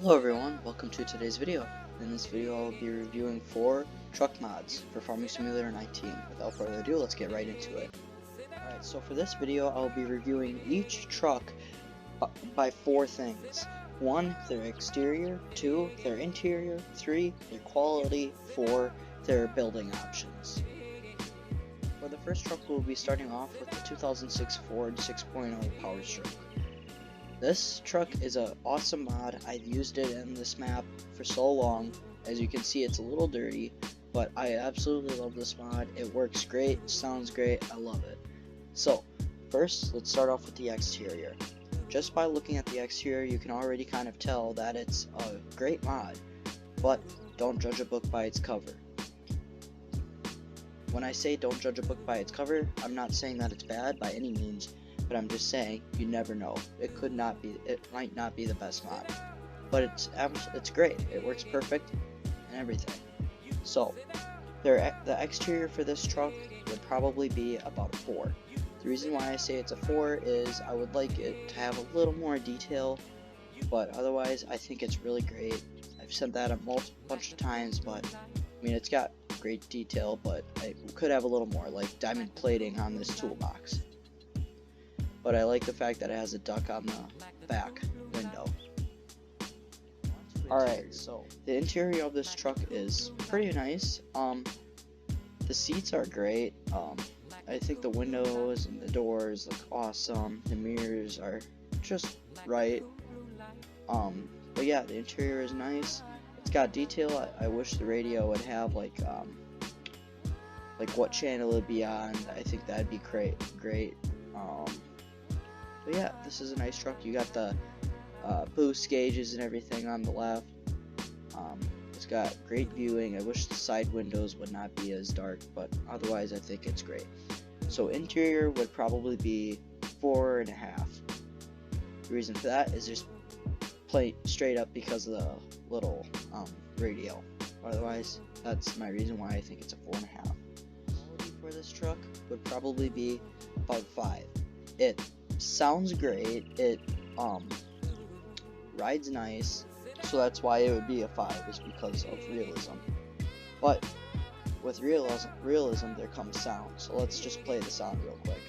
Hello everyone, welcome to today's video. In this video I will be reviewing 4 truck mods for Farming Simulator 19. Without further ado, let's get right into it. Alright, so for this video I will be reviewing each truck by 4 things. 1, their exterior, 2, their interior, 3, their quality, 4, their building options. For the first truck we'll be starting off with the 2006 Ford 6.0 Power Stroke. This truck is an awesome mod. I've used it in this map for so long. As you can see, it's a little dirty, but I absolutely love this mod. It works great, sounds great, I love it. So, first, let's start off with the exterior. Just by looking at the exterior, you can already kind of tell that it's a great mod, but don't judge a book by its cover. When I say don't judge a book by its cover, I'm not saying that it's bad by any means, but I'm just saying you never know. It might not be the best mod, but it's great. It works perfect and everything. So the exterior for this truck would probably be about a 4. The reason why I say it's a 4 is I would like it to have a little more detail, but otherwise I think it's really great. I've said that a bunch of times, but I mean, it's got great detail, but I could have a little more, like diamond plating on this toolbox. But I like the fact that it has a duck on the back window. Alright, so the interior of this truck is pretty nice. The seats are great. I think the windows and the doors look awesome. The mirrors are just right. But yeah, the interior is nice. It's got detail. I wish the radio would have like what channel it'd be on. I think that'd be great. But yeah, this is a nice truck. You got the boost gauges and everything on the left. It's got great viewing. I wish the side windows would not be as dark, but otherwise I think it's great. So interior would probably be 4.5. The reason for that is just plain straight up because of the little radio. Otherwise, that's my reason why I think it's a 4.5. Quality for this truck would probably be about 5. It sounds great, it rides nice, so that's why it would be a 5, is because of realism. But with realism there comes sound, so let's just play the sound real quick.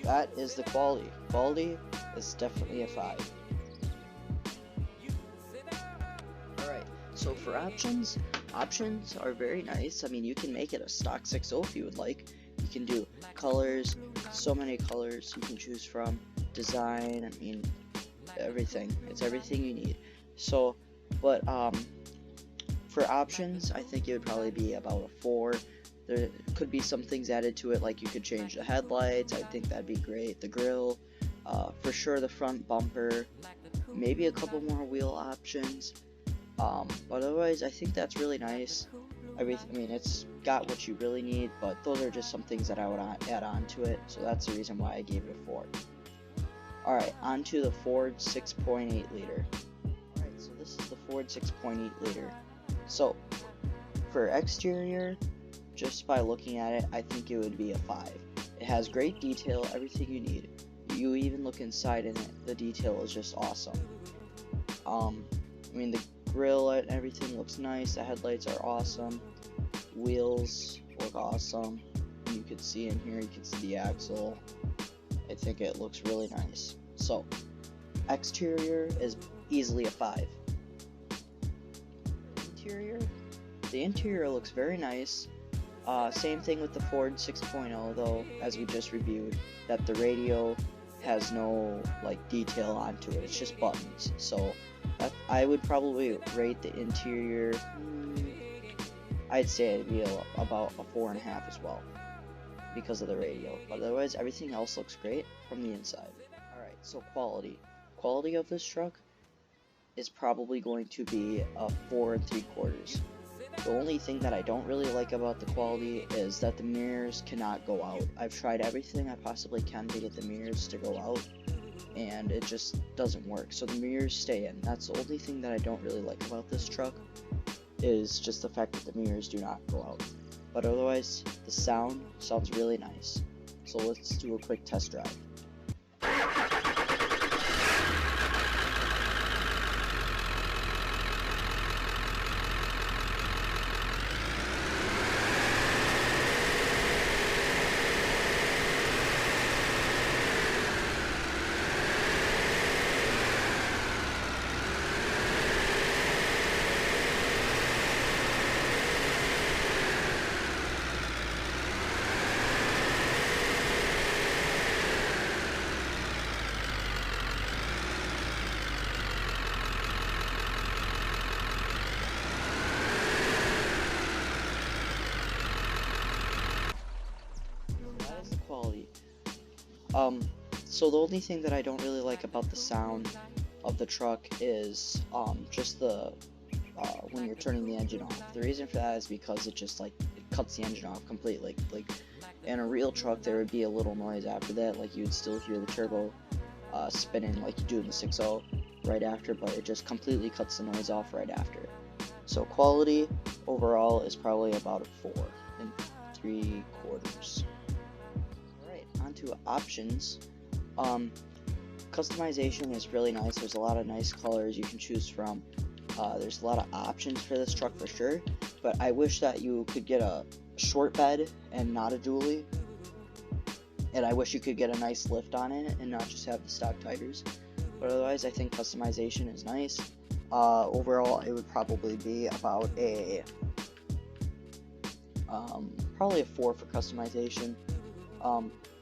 That is the quality. Quality is definitely a 5. Alright, so for options are very nice. I mean, you can make it a stock 6.0 if you would like. You can do colors, so many colors you can choose from. Design, I mean, everything. It's everything you need. So, but for options, I think it would probably be about a 4. There could be some things added to it, like you could change the headlights. I think that'd be great. The grille, for sure the front bumper, maybe a couple more wheel options. But otherwise, I think that's really nice. I mean, it's got what you really need, but those are just some things that I would add on to it. So that's the reason why I gave it a 4. Alright, on to the Ford 6.8 liter. Alright, so this is the Ford 6.8 liter. So, for exterior, just by looking at it, I think it would be a 5. It has great detail, everything you need. You even look inside and the detail is just awesome. I mean, the grille and everything looks nice. The headlights are awesome. Wheels look awesome. You can see in here, you can see the axle. I think it looks really nice. So, exterior is easily a 5. the interior looks very nice. Same thing with the Ford 6.0 though, as we just reviewed, that the radio has no like detail onto it, it's just buttons. So I would probably rate the interior, I'd say it'd be about a 4.5 as well, because of the radio. But otherwise, everything else looks great from the inside. Alright, so quality of this truck is probably going to be a 4 3/4. The only thing that I don't really like about the quality is that the mirrors cannot go out. I've tried everything I possibly can to get the mirrors to go out, and it just doesn't work. So the mirrors stay in. That's the only thing that I don't really like about this truck, is just the fact that the mirrors do not go out. But otherwise, the sound sounds really nice. So let's do a quick test drive. Quality. So the only thing that I don't really like about the sound of the truck is just the when you're turning the engine off. The reason for that is because it just like it cuts the engine off completely. Like in a real truck, there would be a little noise after that, like you would still hear the turbo spinning like you do in the 6.0 right after, but it just completely cuts the noise off right after. So quality overall is probably about a 4 3/4. Onto options. Customization is really nice. There's a lot of nice colors you can choose from. There's a lot of options for this truck for sure, but I wish that you could get a short bed and not a dually, and I wish you could get a nice lift on it and not just have the stock tires. But otherwise, I think customization is nice. Overall, it would probably be about a probably a 4 for customization.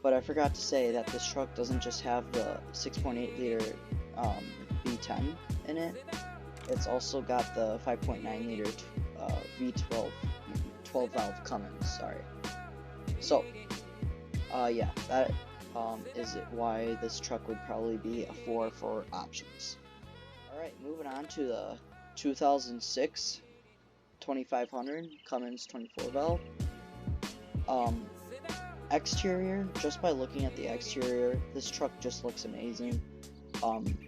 But I forgot to say that this truck doesn't just have the 6.8 liter V10 in it. It's also got the 5.9 liter V12 12 valve Cummins. Sorry. So, yeah, that is why this truck would probably be a 4 for options. All right, moving on to the 2006 2500 Cummins 24 valve. Exterior, just by looking at the exterior, this truck just looks amazing.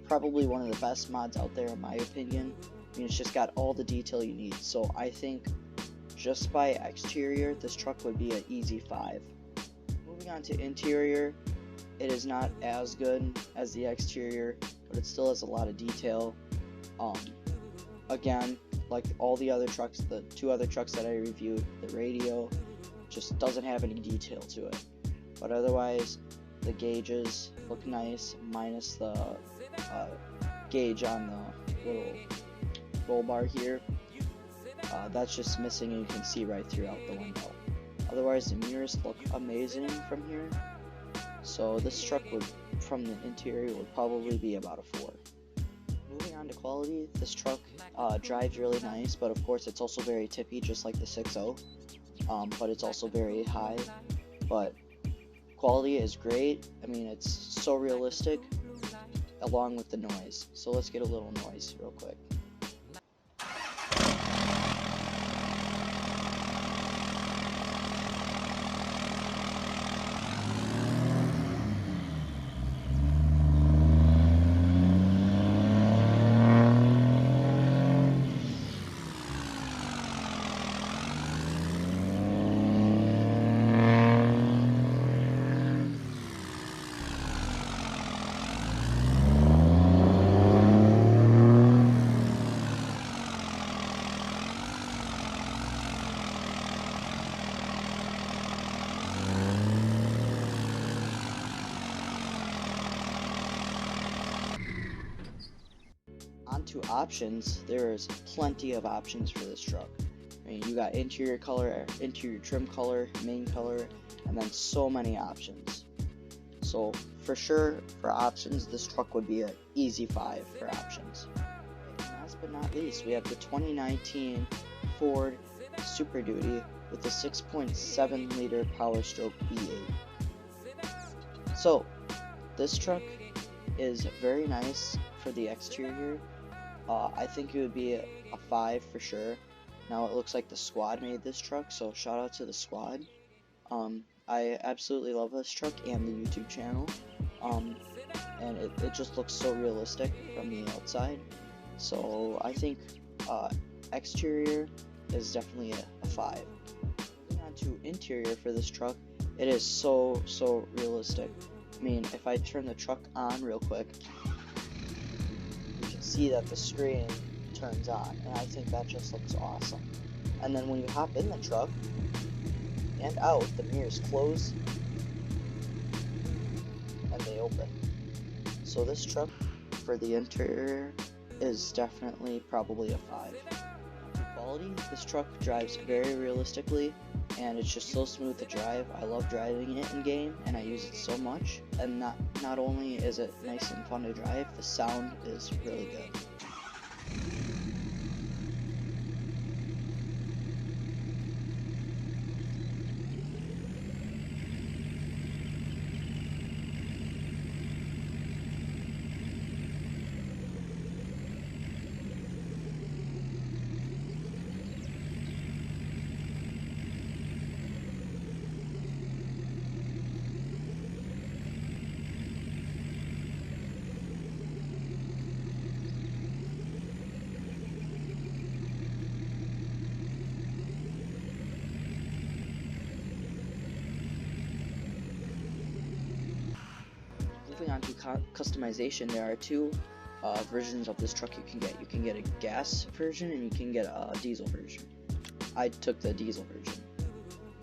Probably one of the best mods out there in my opinion. I mean, it's just got all the detail you need, so I think just by exterior, this truck would be an easy 5. Moving on to interior, it is not as good as the exterior, but it still has a lot of detail. Again, like all the other trucks, the 2 other trucks that I reviewed, the radio just doesn't have any detail to it. But otherwise, the gauges look nice, minus the gauge on the little roll bar here. That's just missing and you can see right throughout the window. Otherwise, the mirrors look amazing from here. So this truck would, from the interior, would probably be about a 4. Moving on to quality, this truck drives really nice, but of course it's also very tippy, just like the 6.0. But it's also very high. But quality is great. I mean, it's so realistic, along with the noise. So let's get a little noise real quick. Onto options, there's plenty of options for this truck. I mean, you got interior color, interior trim color, main color, and then so many options. So for sure, for options, this truck would be an easy 5 for options. And last but not least, we have the 2019 Ford Super Duty with the 6.7 liter Power Stroke V8. So this truck is very nice for the exterior. I think it would be a 5 for sure. Now it looks like the squad made this truck, so shout out to the squad. I absolutely love this truck and the YouTube channel. And it just looks so realistic from the outside. So I think exterior is definitely a 5. Moving on to interior for this truck, it is so realistic. I mean, if I turn the truck on real quick, you can see that the screen turns on, and I think that just looks awesome. And then when you hop in the truck and out, the mirrors close and they open. So this truck for the interior is definitely probably a 5. For quality, this truck drives very realistically, and it's just so smooth to drive. I love driving it in game, and I use it so much. And not only is it nice and fun to drive, the sound is really good. Moving on to customization, there are 2 versions of this truck you can get. You can get a gas version and you can get a diesel version. I took the diesel version.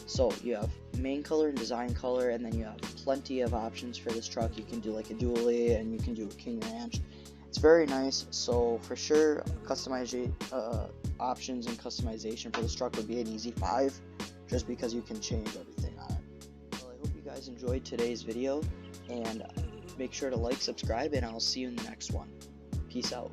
So you have main color and design color, and then you have plenty of options for this truck. You can do like a dually, and you can do a King Ranch. It's very nice. So for sure, options and customization for this truck would be an easy 5, just because you can change everything on it. Well, I hope you guys enjoyed today's video, and make sure to like, subscribe, and I'll see you in the next one. Peace out.